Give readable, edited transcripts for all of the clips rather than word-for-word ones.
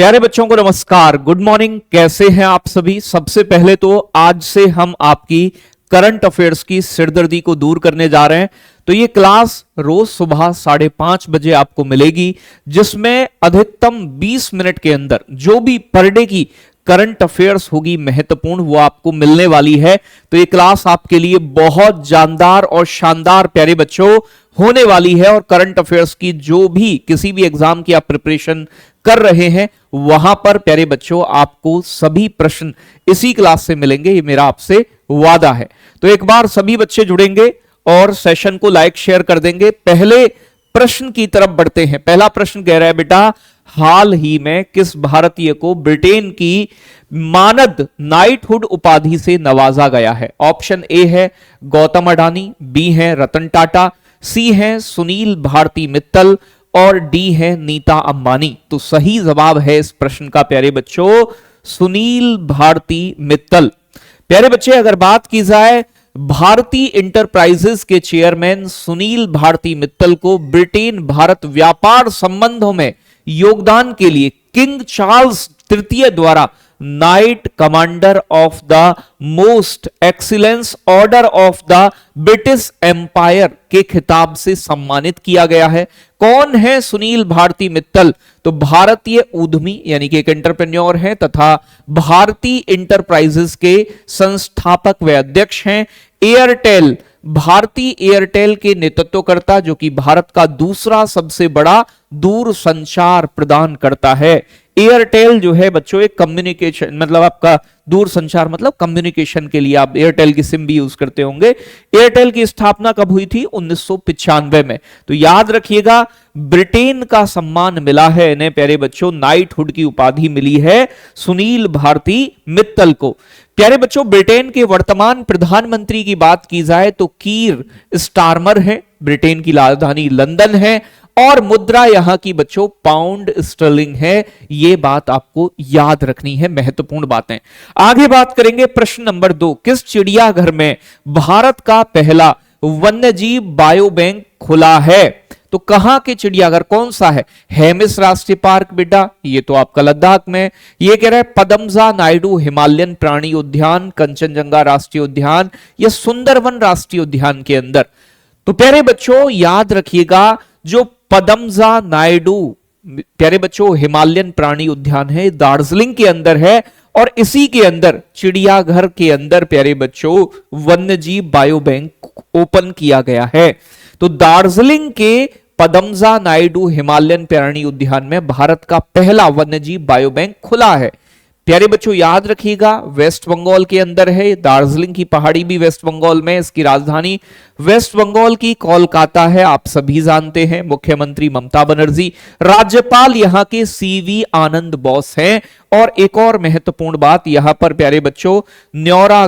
प्यारे बच्चों को नमस्कार, गुड मॉर्निंग। कैसे हैं आप सभी। सबसे पहले तो आज से हम आपकी करंट अफेयर्स की सिरदर्दी को दूर करने जा रहे हैं। तो ये क्लास रोज सुबह 5:30 बजे आपको मिलेगी, जिसमें अधिकतम 20 मिनट के अंदर जो भी पर डे की करंट अफेयर्स होगी महत्वपूर्ण, वो आपको मिलने वाली है। तो ये क्लास आपके लिए बहुत जानदार और शानदार प्यारे बच्चों होने वाली है। और करंट अफेयर्स की जो भी किसी भी एग्जाम की आप प्रिपरेशन कर रहे हैं, वहां पर प्यारे बच्चों आपको सभी प्रश्न इसी क्लास से मिलेंगे, ये मेरा आपसे वादा है। तो एक बार सभी बच्चे जुड़ेंगे और सेशन को लाइक शेयर कर देंगे। पहले प्रश्न की तरफ बढ़ते हैं। पहला प्रश्न कह रहा है, बेटा हाल ही में किस भारतीय को ब्रिटेन की मानद नाइटहुड उपाधि से नवाजा गया है। ऑप्शन ए है गौतम अडानी, बी है रतन टाटा, सी है सुनील भारती मित्तल और डी है नीता अंबानी। तो सही जवाब है इस प्रश्न का प्यारे बच्चों सुनील भारती मित्तल। प्यारे बच्चे अगर बात की जाए भारती इंटरप्राइजेस के चेयरमैन सुनील भारती मित्तल को ब्रिटेन भारत व्यापार संबंधों में योगदान के लिए किंग चार्ल्स तृतीय द्वारा Knight Commander of the Most Excellence Order of the British Empire के खिताब से सम्मानित किया गया है। कौन है सुनील भारती मित्तल? तो भारतीय उद्यमी यानी कि एक एंटरप्रेन्योर है तथा भारती इंटरप्राइजेस के संस्थापक व अध्यक्ष हैं। एयरटेल, भारती एयरटेल के नेतृत्वकर्ता, जो कि भारत का दूसरा सबसे बड़ा दूर संचार प्रदान करता है। एयरटेल जो है बच्चों एक कम्युनिकेशन मतलब आपका दूर संचार मतलब कम्युनिकेशन के लिए आप एयरटेल की सिम भी यूज करते होंगे। एयरटेल की स्थापना कब हुई थी? 1995 में। तो याद रखिएगा ब्रिटेन का सम्मान मिला है इन्हें प्यारे बच्चों, नाइटहुड की उपाधि मिली है सुनील भारती मित्तल को। प्यारे बच्चों ब्रिटेन के वर्तमान प्रधानमंत्री की बात की जाए तो कीर स्टारमर है। ब्रिटेन की राजधानी लंदन है और मुद्रा यहां की बच्चों पाउंड स्टर्लिंग है। यह बात आपको याद रखनी है, महत्वपूर्ण बातें। आगे बात करेंगे प्रश्न नंबर 2, किस चिड़ियाघर में भारत का पहला वन्यजीव बायो बैंक खुला है? तो कहां के चिड़ियाघर, कौन सा है? हेमिस राष्ट्रीय पार्क बेटा, ये तो आपका लद्दाख में। ये कह रहा है पदमजा नायडू हिमालयन प्राणी उद्यान, कंचनजंगा राष्ट्रीय उद्यान या सुंदरवन राष्ट्रीय उद्यान के अंदर। तो प्यारे बच्चों याद रखिएगा जो पदमजा नायडू प्यारे बच्चों हिमालयन प्राणी उद्यान है, दार्जिलिंग के अंदर है और इसी के अंदर चिड़ियाघर के अंदर प्यारे बच्चों वन्यजीव बायो बैंक ओपन किया गया है। तो दार्जिलिंग के पदमजा नायडू हिमालयन प्राणी उद्यान में भारत का पहला वन्यजीव बायो बैंक खुला है। प्यारे बच्चों याद रखिएगा वेस्ट बंगाल के अंदर है। दार्जिलिंग की पहाड़ी भी वेस्ट बंगाल में, इसकी राजधानी वेस्ट बंगाल की कोलकाता है, आप सभी जानते हैं। मुख्यमंत्री ममता बनर्जी, राज्यपाल यहां के सीवी आनंद बोस हैं। और एक और महत्वपूर्ण बात यहां पर प्यारे बच्चों न्योरा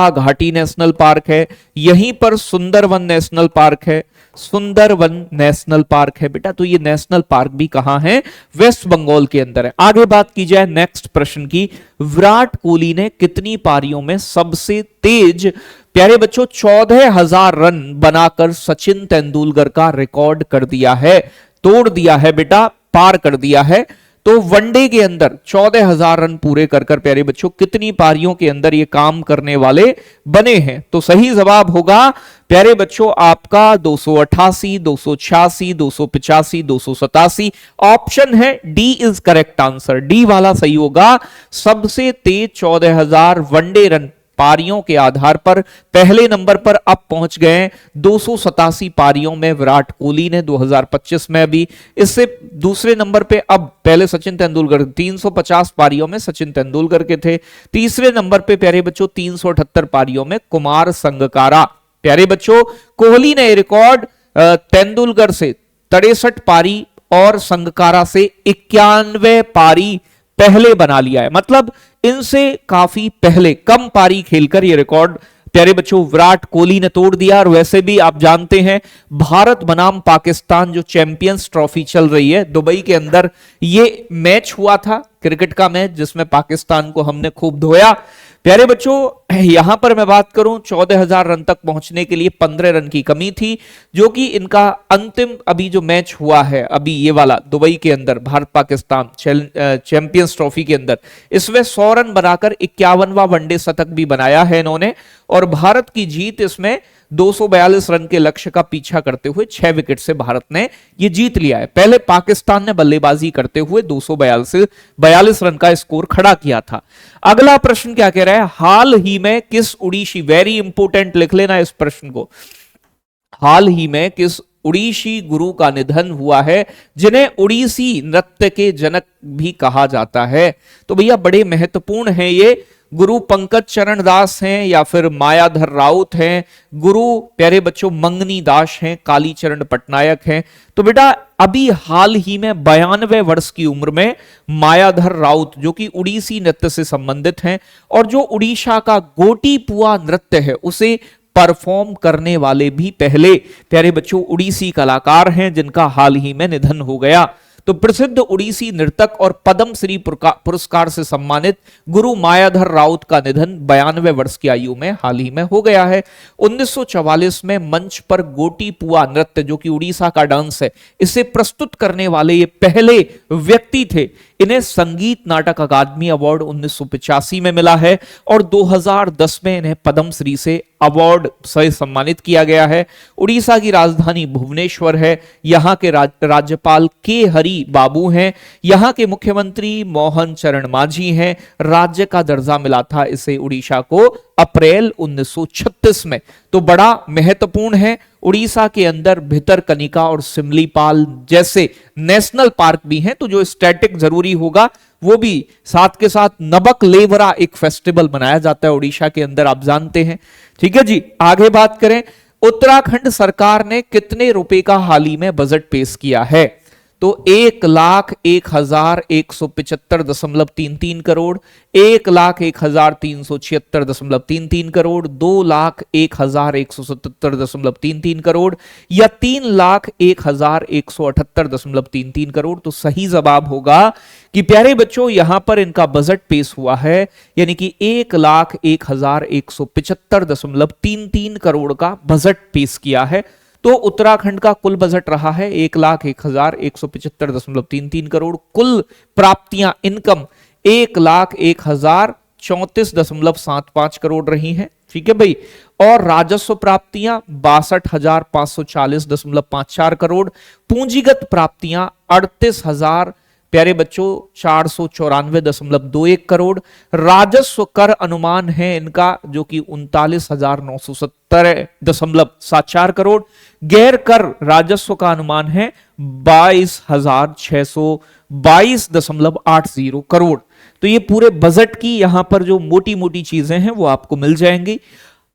घाटी नेशनल पार्क है। यहीं पर सुंदरवन नेशनल पार्क है। सुंदरवन नेशनल पार्क है बेटा। तो ये नेशनल पार्क भी कहां है? वेस्ट बंगाल के अंदर है। आगे बात की जाए नेक्स्ट प्रश्न की, विराट कोहली ने कितनी पारियों में सबसे तेज प्यारे बच्चों 14,000 रन बनाकर सचिन तेंदुलकर का रिकॉर्ड कर दिया है, तोड़ दिया है बेटा, पार कर दिया है। तो वनडे के अंदर 14,000 रन पूरे कर प्यारे बच्चों कितनी पारियों के अंदर ये काम करने वाले बने हैं? तो सही जवाब होगा प्यारे बच्चों आपका 288, 286, 285, 287। ऑप्शन है D is correct answer. D वाला सही होगा। सबसे तेज 14,000 वनडे रन पारियों के आधार पर पहले नंबर पर अब पहुंच गए 287 पारियों में विराट कोहली ने 2025 में। अभी इससे दूसरे नंबर पे अब पहले सचिन तेंदुलकर 350 पारियों में सचिन तेंदुलकर के थे। तीसरे नंबर पे प्यारे बच्चों 378 पारियों में कुमार संगकारा। प्यारे बच्चों कोहली ने रिकॉर्ड तेंदुलकर से 63 पारी और संगकारा से 91 पारी पहले बना लिया है। मतलब इनसे काफी पहले कम पारी खेलकर यह रिकॉर्ड प्यारे बच्चों विराट कोहली ने तोड़ दिया। और वैसे भी आप जानते हैं भारत बनाम पाकिस्तान जो चैंपियंस ट्रॉफी चल रही है दुबई के अंदर, ये मैच हुआ था क्रिकेट का मैच जिसमें पाकिस्तान को हमने खूब धोया। प्यारे बच्चों यहां पर मैं बात करूं 14,000 रन तक पहुंचने के लिए 15 रन की कमी थी, जो कि इनका अंतिम अभी जो मैच हुआ है अभी ये वाला दुबई के अंदर भारत पाकिस्तान चैंपियंस ट्रॉफी के अंदर, इसमें 100 रन बनाकर 51वां वनडे शतक भी बनाया है इन्होंने। और भारत की जीत इसमें 242 रन के लक्ष्य का पीछा करते हुए 6 विकेट से भारत ने ये जीत लिया है। पहले पाकिस्तान ने बल्लेबाजी करते हुए 242 रन का स्कोर खड़ा किया था। अगला प्रश्न क्या कह रहा है, हाल ही में किस उड़ीसी, वेरी इंपोर्टेंट लिख लेना इस प्रश्न को, हाल ही में किस उड़ीसी गुरु का निधन हुआ है जिन्हें उड़ीसी नृत्य के जनक भी कहा जाता है। तो भैया बड़े महत्वपूर्ण है ये, गुरु पंकज चरण दास हैं या फिर मायाधर राउत हैं, गुरु प्यारे बच्चों मंगनी दास हैं, कालीचरण पटनायक हैं। तो बेटा अभी हाल ही में 92 वर्ष की उम्र में मायाधर राउत, जो कि उड़ीसी नृत्य से संबंधित हैं और जो उड़ीसा का गोटीपुआ नृत्य है उसे परफॉर्म करने वाले भी पहले प्यारे बच्चों उड़ीसी कलाकार हैं, जिनका हाल ही में निधन हो गया। तो प्रसिद्ध उड़ीसी नर्तक और पद्म श्री पुरस्कार से सम्मानित गुरु मायाधर राउत का निधन 92 वर्ष की आयु में हाल ही में हो गया है। 1944 में मंच पर गोटीपुआ नृत्य, जो कि उड़ीसा का डांस है, इसे प्रस्तुत करने वाले ये पहले व्यक्ति थे। इन्हें संगीत नाटक अकादमी अवार्ड 1985 में मिला है और 2010 में इन्हें पद्म श्री से अवार्ड से सम्मानित किया गया है। उड़ीसा की राजधानी भुवनेश्वर है। यहाँ के राज्यपाल के हरि बाबू हैं। यहाँ के मुख्यमंत्री मोहन चरण मांझी हैं। राज्य का दर्जा मिला था इसे उड़ीसा को अप्रैल 1936 में। तो बड़ा महत्वपूर्ण है। उड़ीसा के अंदर भितरकनिका और सिमलीपाल जैसे नेशनल पार्क भी हैं, तो जो स्टैटिक जरूरी होगा वो भी साथ के साथ नबक लेवरा एक फेस्टिवल मनाया जाता है उड़ीसा के अंदर, आप जानते हैं। ठीक है जी, आगे बात करें, उत्तराखंड सरकार ने कितने रुपए का हाल ही में बजट पेश किया है? तो 1,01,175.33 करोड़, 1,01,376.33 करोड़, 2,01,177.33 करोड़ या 3,01,178.33 करोड़। तो सही जवाब होगा कि प्यारे बच्चों यहां पर इनका बजट पेश हुआ है, यानी कि 1,01,175.33 करोड़ का बजट पेश किया है। तो उत्तराखंड का कुल बजट रहा है 1,01,175.33 करोड़। कुल प्राप्तियां इनकम 1,01,034.75 करोड़ रही हैं। ठीक है भाई। और राजस्व प्राप्तियां 62,540.54 करोड़। पूंजीगत प्राप्तियां 38,000 प्यारे बच्चों 494.21 करोड़। राजस्व कर अनुमान है इनका जो कि 39,970.74 करोड़। गैर कर राजस्व का अनुमान है 22,622.80 करोड़। तो ये पूरे बजट की यहां पर जो मोटी मोटी चीजें हैं वो आपको मिल जाएंगी।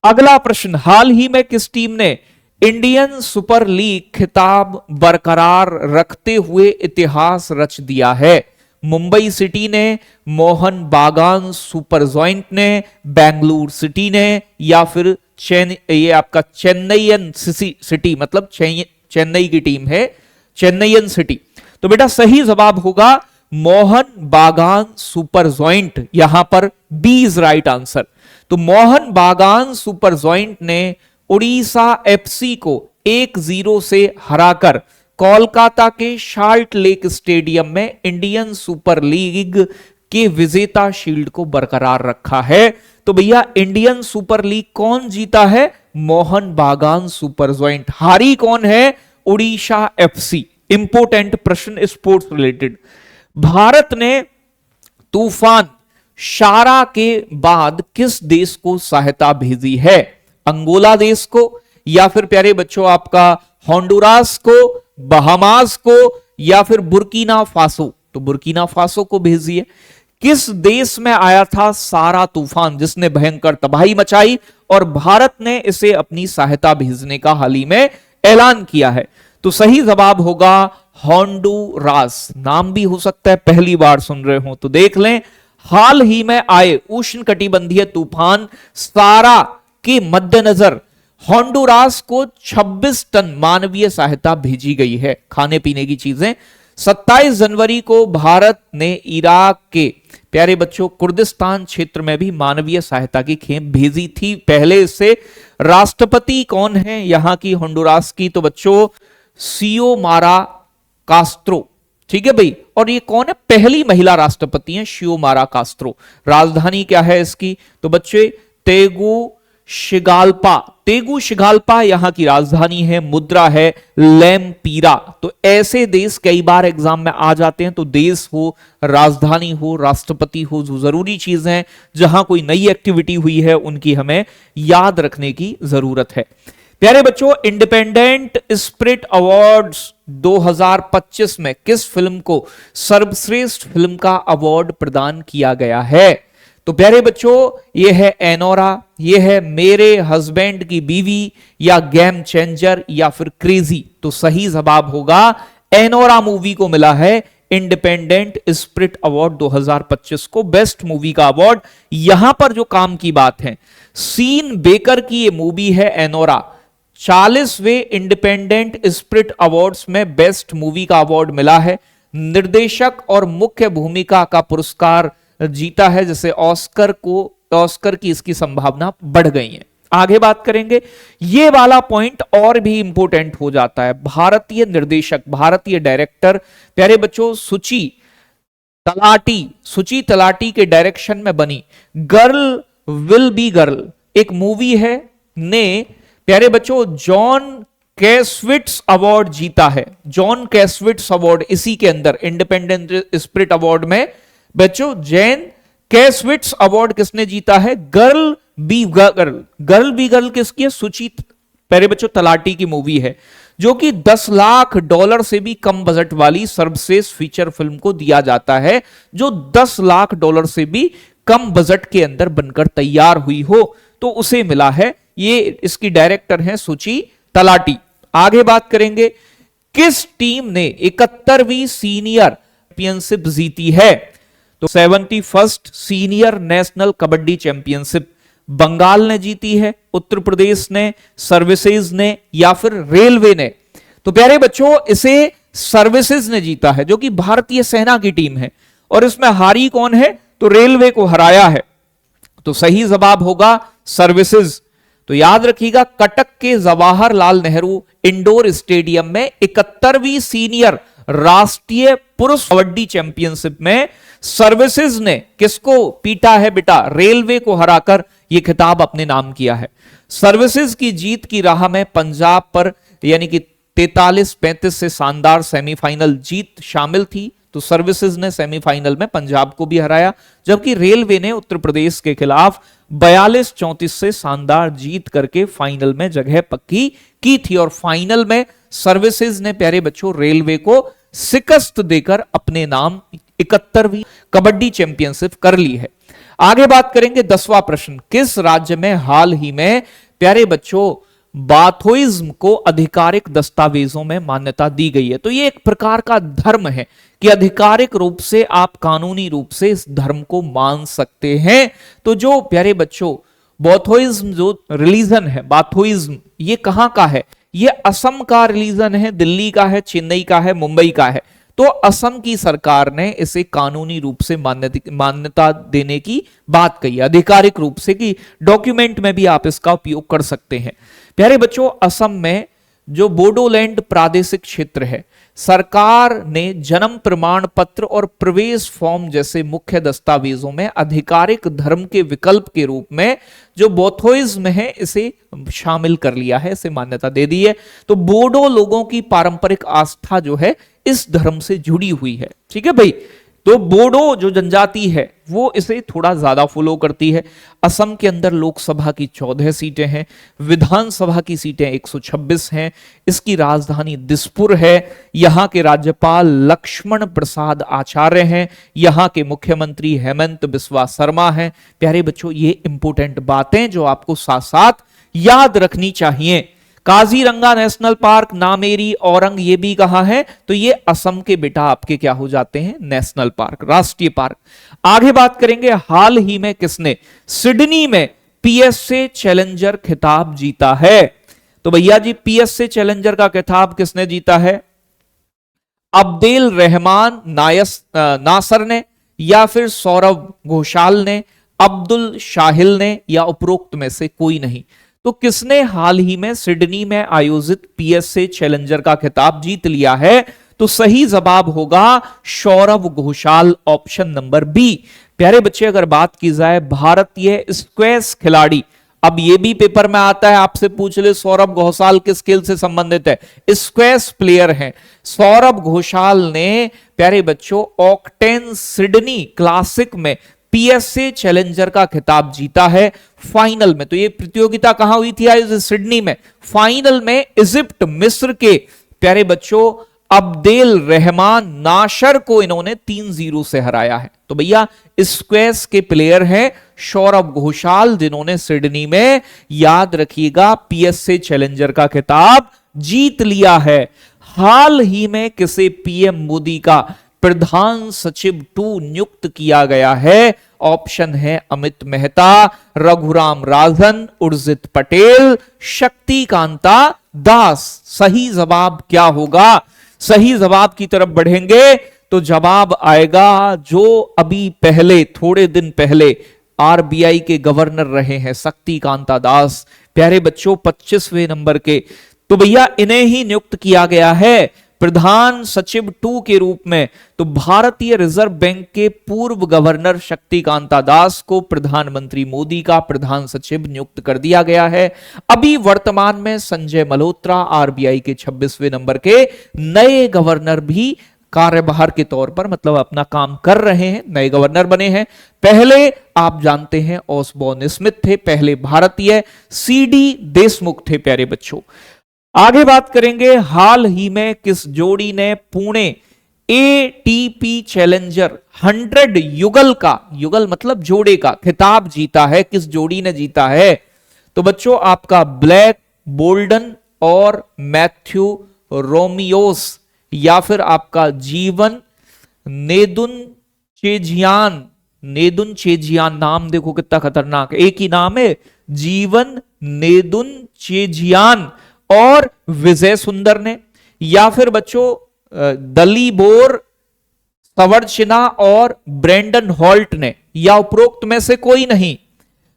अगला प्रश्न, हाल ही में किस टीम ने इंडियन सुपर लीग खिताब बरकरार रखते हुए इतिहास रच दिया है? मुंबई सिटी ने, मोहन बागान सुपर जॉइंट ने, बेंगलुरु सिटी ने या फिर ये आपका चेन्नईयन सिटी, मतलब चेन्नई की टीम है चेन्नईयन सिटी। तो बेटा सही जवाब होगा मोहन बागान सुपर जॉइंट, यहां पर बी इज राइट आंसर। तो मोहन बागान सुपर जॉइंट ने उड़ीसा एफसी को 1-0 से हराकर कोलकाता के शाल्ट लेक स्टेडियम में इंडियन सुपर लीग के विजेता शील्ड को बरकरार रखा है। तो भैया इंडियन सुपर लीग कौन जीता है? मोहन बागान सुपर जॉइंट। हारी कौन है? उड़ीसा एफसी। इंपोर्टेंट प्रश्न स्पोर्ट्स रिलेटेड। भारत ने तूफान शारा के बाद किस देश को सहायता भेजी है? अंगोला देश को या फिर प्यारे बच्चों आपका होंडुरास को, बहामास को या फिर बुर्किना फासो? तो बुर्किना फासो को भेजिए। किस देश में आया था सारा तूफान जिसने भयंकर तबाही मचाई और भारत ने इसे अपनी सहायता भेजने का हाल ही में ऐलान किया है? तो सही जवाब होगा होंडुरास। नाम भी हो सकता है पहली बार सुन रहे हो तो देख लें। हाल ही में आए उष्णकटिबंधीय तूफान सारा के मद्देनजर होंडुरास को 26 टन मानवीय सहायता भेजी गई है, खाने पीने की चीजें। 27 जनवरी को भारत ने इराक के प्यारे बच्चों कुर्दिस्तान क्षेत्र में भी मानवीय सहायता की खेप भेजी थी। पहले इससे राष्ट्रपति कौन है यहां की होंडुरास की? तो बच्चों सियोमारा कास्त्रो, ठीक है भाई। और ये कौन है? पहली महिला राष्ट्रपति है सियोमारा कास्त्रो। राजधानी क्या है इसकी? तो बच्चे तेगुशिगाल्पा, तेगुशिगाल्पा यहां की राजधानी है। मुद्रा है लेम्पीरा। तो ऐसे देश कई बार एग्जाम में आ जाते हैं, तो देश हो, राजधानी हो, राष्ट्रपति हो, जो जरूरी चीज है, जहां कोई नई एक्टिविटी हुई है उनकी हमें याद रखने की जरूरत है। प्यारे बच्चों, इंडिपेंडेंट स्पिरिट अवार्ड्स 2025 में किस फिल्म को सर्वश्रेष्ठ फिल्म का अवार्ड प्रदान किया गया है? तो प्यारे बच्चों, ये है एनोरा, ये है मेरे हस्बैंड की बीवी, या गेम चेंजर, या फिर क्रेजी। तो सही जवाब होगा एनोरा मूवी को मिला है इंडिपेंडेंट स्पिरिट अवार्ड 2025 को, बेस्ट मूवी का अवार्ड। यहां पर जो काम की बात है, सीन बेकर की ये मूवी है एनोरा, 40वें इंडिपेंडेंट स्पिरिट अवार्ड्स में बेस्ट मूवी का अवार्ड मिला है। निर्देशक और मुख्य भूमिका का पुरस्कार जीता है, जैसे ऑस्कर की इसकी संभावना बढ़ गई है। आगे बात करेंगे, ये वाला पॉइंट और भी इंपॉर्टेंट हो जाता है। भारतीय निर्देशक, भारतीय डायरेक्टर प्यारे बच्चों सुची तलाटी के डायरेक्शन में बनी गर्ल विल बी गर्ल एक मूवी है, ने प्यारे बच्चों जॉन कैस्विट्स अवार्ड जीता है। जॉन कैस्विट्स अवार्ड इसी के अंदर इंडिपेंडेंट स्पिरिट अवार्ड में बच्चों जैन कैस्विट्स अवार्ड किसने जीता है? गर्ल बी गर्ल किसकी है? सुचित प्यारे बच्चों तलाटी की मूवी है, जो कि $10 लाख से भी कम बजट वाली सर्वश्रेष्ठ फीचर फिल्म को दिया जाता है, जो $10 लाख से भी कम बजट के अंदर बनकर तैयार हुई हो, तो उसे मिला है। ये इसकी डायरेक्टर हैं सुची तलाटी। आगे बात करेंगे, किस टीम ने 71वीं सीनियर चैंपियनशिप जीती है? तो 71st senior national kabaddi championship Bengal ने जीती है, उत्तर प्रदेश ने, सर्विसेज ने, या फिर रेलवे ने? तो प्यारे बच्चों इसे सर्विसेज ने जीता है, जो कि भारतीय सेना की टीम है, और इसमें हारी कौन है? तो रेलवे को हराया है। तो सही जवाब होगा सर्विसेज। तो याद रखिएगा, कटक के जवाहरलाल नेहरू इंडोर स्टेडियम में 71वीं सीनियर राष्ट्रीय पुरुष कबड्डी चैंपियनशिप में सर्विसेज ने किसको पीटा है बेटा? रेलवे को हराकर यह खिताब अपने नाम किया है। सर्विसेज की जीत की राह में पंजाब पर यानी कि 43-35 से शानदार सेमीफाइनल जीत शामिल थी। तो सर्विसेज ने सेमीफाइनल में पंजाब को भी हराया, जबकि रेलवे ने उत्तर प्रदेश के खिलाफ 42-34 से शानदार जीत करके फाइनल में जगह पक्की की थी। और फाइनल में सर्विसेज ने प्यारे बच्चों रेलवे को शिकस्त देकर अपने नाम 71वीं कबड्डी चैंपियनशिप कर ली है। आगे बात करेंगे 10वां प्रश्न, किस राज्य में हाल ही में प्यारे बच्चों बाथोइज्म को आधिकारिक दस्तावेजों में मान्यता दी गई है? तो ये एक प्रकार का धर्म है कि आधिकारिक रूप से आप कानूनी रूप से इस धर्म को मान सकते हैं। तो जो प्यारे बच्चों बाथोइज्म जो रिलीजन है, बाथोइज्म ये कहां का है? ये असम का रिलीजन है, दिल्ली का है, चेन्नई का है, मुंबई का है। तो असम की सरकार ने इसे कानूनी रूप से मान्यता देने की बात कही है, आधिकारिक रूप से, कि डॉक्यूमेंट में भी आप इसका उपयोग कर सकते हैं। प्यारे बच्चों असम में जो बोडोलैंड प्रादेशिक क्षेत्र है, सरकार ने जन्म प्रमाण पत्र और प्रवेश फॉर्म जैसे मुख्य दस्तावेजों में आधिकारिक धर्म के विकल्प के रूप में जो बोथोइज्म है इसे शामिल कर लिया है, इसे मान्यता दे दी है। तो बोडो लोगों की पारंपरिक आस्था जो है इस धर्म से जुड़ी हुई है, ठीक है भाई। तो बोडो जो जनजाति है वो इसे थोड़ा ज्यादा फॉलो करती है। असम के अंदर लोकसभा की 14 सीटें हैं, विधानसभा की सीटें 126 हैं। इसकी राजधानी दिसपुर है। यहां के राज्यपाल लक्ष्मण प्रसाद आचार्य हैं। यहां के मुख्यमंत्री हेमंत बिस्वा शर्मा हैं। प्यारे बच्चों ये इंपॉर्टेंट बातें जो आपको साथ साथ याद रखनी चाहिए। काजीरंगा नेशनल पार्क, नामेरी, औरंग ये भी कहां है? तो ये असम के बेटा आपके क्या हो जाते हैं? नेशनल पार्क, राष्ट्रीय पार्क। आगे बात करेंगे हाल ही में किसने सिडनी में पीएसए चैलेंजर खिताब जीता है? तो भैया जी पीएसए चैलेंजर का खिताब किसने जीता है? अब्देल रहमान नासर ने, या फिर सौरभ घोषाल ने, अब्दुल शाहिल ने, या उपरोक्त में से कोई नहीं। तो किसने हाल ही में सिडनी में आयोजित पीएसए चैलेंजर का खिताब जीत लिया है? तो सही जवाब होगा Saurav Ghosal, option number B. प्यारे बच्चे, अगर बात की जाए भारतीय स्क्वैश खिलाड़ी, अब ये भी पेपर में आता है, आपसे पूछ ले सौरभ घोषाल किस खेल से संबंधित है? स्क्वैश प्लेयर हैं। सौरभ घोषाल ने प्यारे बच्चों ऑक्टेन सिडनी क्लासिक में पीएसए चैलेंजर का खिताब जीता है फाइनल में। तो ये प्रतियोगिता कहां हुई थी? आज सिडनी में। फाइनल में इजिप्ट मिस्र के प्यारे बच्चों अब्देल रहमान नाशर को इन्होंने 3-0 से हराया है। तो भैया स्क्वैश के प्लेयर हैं सौरभ घोषाल, जिन्होंने सिडनी में, याद रखिएगा, पीएसए चैलेंजर का खिताब जीत लिया है। हाल ही में किसे पीएम मोदी का प्रधान सचिव 2 नियुक्त किया गया है? ऑप्शन है अमित मेहता, रघुराम राजन, उर्जित पटेल, शक्ति कांता दास। सही जवाब क्या होगा? सही जवाब की तरफ बढ़ेंगे तो जवाब आएगा जो अभी पहले, थोड़े दिन पहले आरबीआई के गवर्नर रहे हैं शक्ति कांता दास, प्यारे बच्चों 25वें नंबर के। तो भैया इन्हें ही नियुक्त किया गया है प्रधान सचिव 2 के रूप में। तो भारतीय रिजर्व बैंक के पूर्व गवर्नर शक्तिकांता दास को प्रधानमंत्री मोदी का प्रधान सचिव नियुक्त कर दिया गया है। अभी वर्तमान में संजय मल्होत्रा आरबीआई के 26वें नंबर के नए गवर्नर भी कार्यभार के तौर पर, मतलब अपना काम कर रहे हैं, नए गवर्नर बने हैं। पहले आप जानते हैं ऑसबॉर्न स्मिथ थे, पहले भारतीय सीडी देशमुख थे प्यारे बच्चों। आगे बात करेंगे, हाल ही में किस जोड़ी ने पुणे एटीपी चैलेंजर 100 युगल का, युगल मतलब जोड़े का, खिताब जीता है? किस जोड़ी ने जीता है? तो बच्चों आपका ब्लैक बोल्डन और मैथ्यू रोमियोस, या फिर आपका जीवन नेदुनचेझियान। नेदुनचेझियान नाम देखो कितना खतरनाक है, एक ही नाम है, जीवन नेदुनचेझियान और विजय सुंदर ने, या फिर बच्चों दलीबोर सवर्चिना और ब्रेंडन हॉल्ट ने, या उपरोक्त में से कोई नहीं।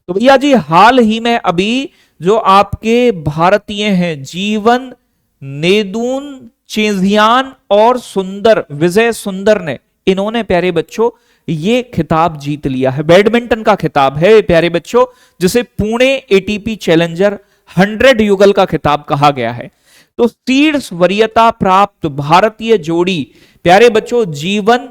तो भैया जी हाल ही में अभी जो आपके भारतीय हैं जीवन नेदुन चेझियान और सुंदर, विजय सुंदर ने, इन्होंने प्यारे बच्चों ये खिताब जीत लिया है। बैडमिंटन का खिताब है प्यारे बच्चों, जिसे पुणे एटीपी चैलेंजर 100 युगल का खिताब कहा गया है। तो शीर्ष वरीयता प्राप्त भारतीय जोड़ी प्यारे बच्चों जीवन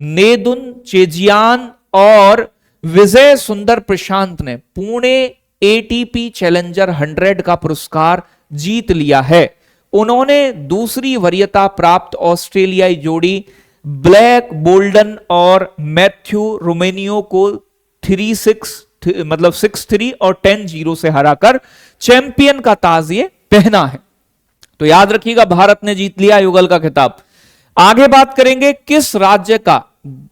नेदुन चेझियान और विजय सुंदर प्रशांत ने पुणे एटीपी चैलेंजर 100 का पुरस्कार जीत लिया है। उन्होंने दूसरी वरीयता प्राप्त ऑस्ट्रेलियाई जोड़ी ब्लैक बोल्डन और मैथ्यू रोमेनियो को 6-3 और 10-0 से हराकर चैंपियन का ताज ये पहना है। तो याद रखिएगा भारत ने जीत लिया युगल का खिताब। आगे बात करेंगे, किस राज्य का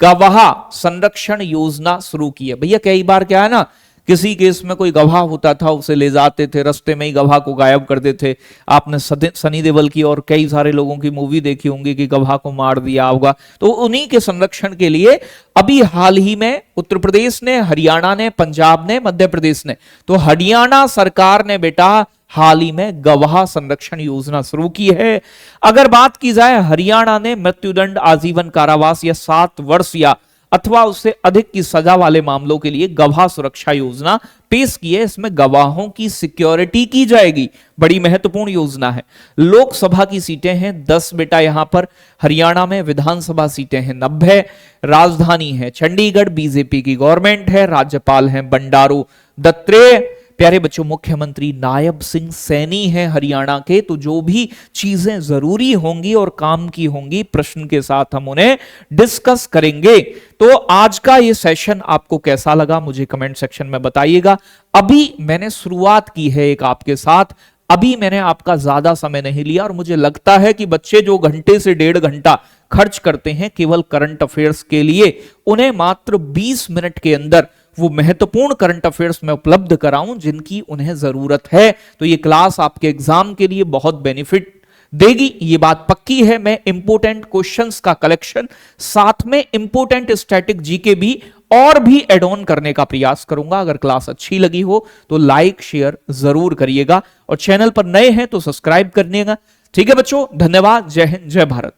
गवाह संरक्षण योजना शुरू की है? भैया कई बार क्या है ना, किसी केस में कोई गवाह होता था, उसे ले जाते थे, रास्ते में ही गवाह को गायब कर देते। आपने सनी देओल की और कई सारे लोगों की मूवी देखी होंगी कि गवाह को मार दिया होगा। तो उन्हीं के संरक्षण के लिए अभी हाल ही में उत्तर प्रदेश ने, हरियाणा ने, पंजाब ने, मध्य प्रदेश ने, तो हरियाणा सरकार ने बेटा हाल ही में गवाह संरक्षण योजना शुरू की है। अगर बात की जाए, हरियाणा ने मृत्युदंड, आजीवन कारावास या 7 वर्ष या अथवा उससे अधिक की सजा वाले मामलों के लिए गवाह सुरक्षा योजना पेश की है। इसमें गवाहों की सिक्योरिटी की जाएगी, बड़ी महत्वपूर्ण योजना है। लोकसभा की सीटें हैं 10 बेटा यहां पर हरियाणा में, विधानसभा सीटें हैं 90, राजधानी है चंडीगढ़, बीजेपी की गवर्नमेंट है, राज्यपाल हैं बंडारू दत्तात्रेय, प्यारे बच्चों मुख्यमंत्री नायब सिंह सैनी हैं हरियाणा के। तो जो भी चीजें जरूरी होंगी और काम की होंगी, प्रश्न के साथ हम उन्हें डिस्कस करेंगे। तो आज का ये सेशन आपको कैसा लगा मुझे कमेंट सेक्शन में बताइएगा। अभी मैंने शुरुआत की है एक आपके साथ, अभी मैंने आपका ज्यादा समय नहीं लिया, और मुझे लगता है कि बच्चे जो घंटे से 1.5 घंटा खर्च करते हैं केवल करंट अफेयर्स के लिए, उन्हें मात्र 20 मिनट के अंदर वो महत्वपूर्ण करंट अफेयर्स में उपलब्ध कराऊं जिनकी उन्हें जरूरत है। तो ये क्लास आपके एग्जाम के लिए बहुत बेनिफिट देगी, ये बात पक्की है। मैं इंपोर्टेंट क्वेश्चंस का कलेक्शन साथ में इंपोर्टेंट स्टैटिक जीके भी और भी एड ऑन करने का प्रयास करूंगा। अगर क्लास अच्छी लगी हो तो लाइक शेयर जरूर करिएगा और चैनल पर नए हैं तो सब्सक्राइब करिएगा। ठीक है बच्चों, धन्यवाद। जय हिंद, जय भारत।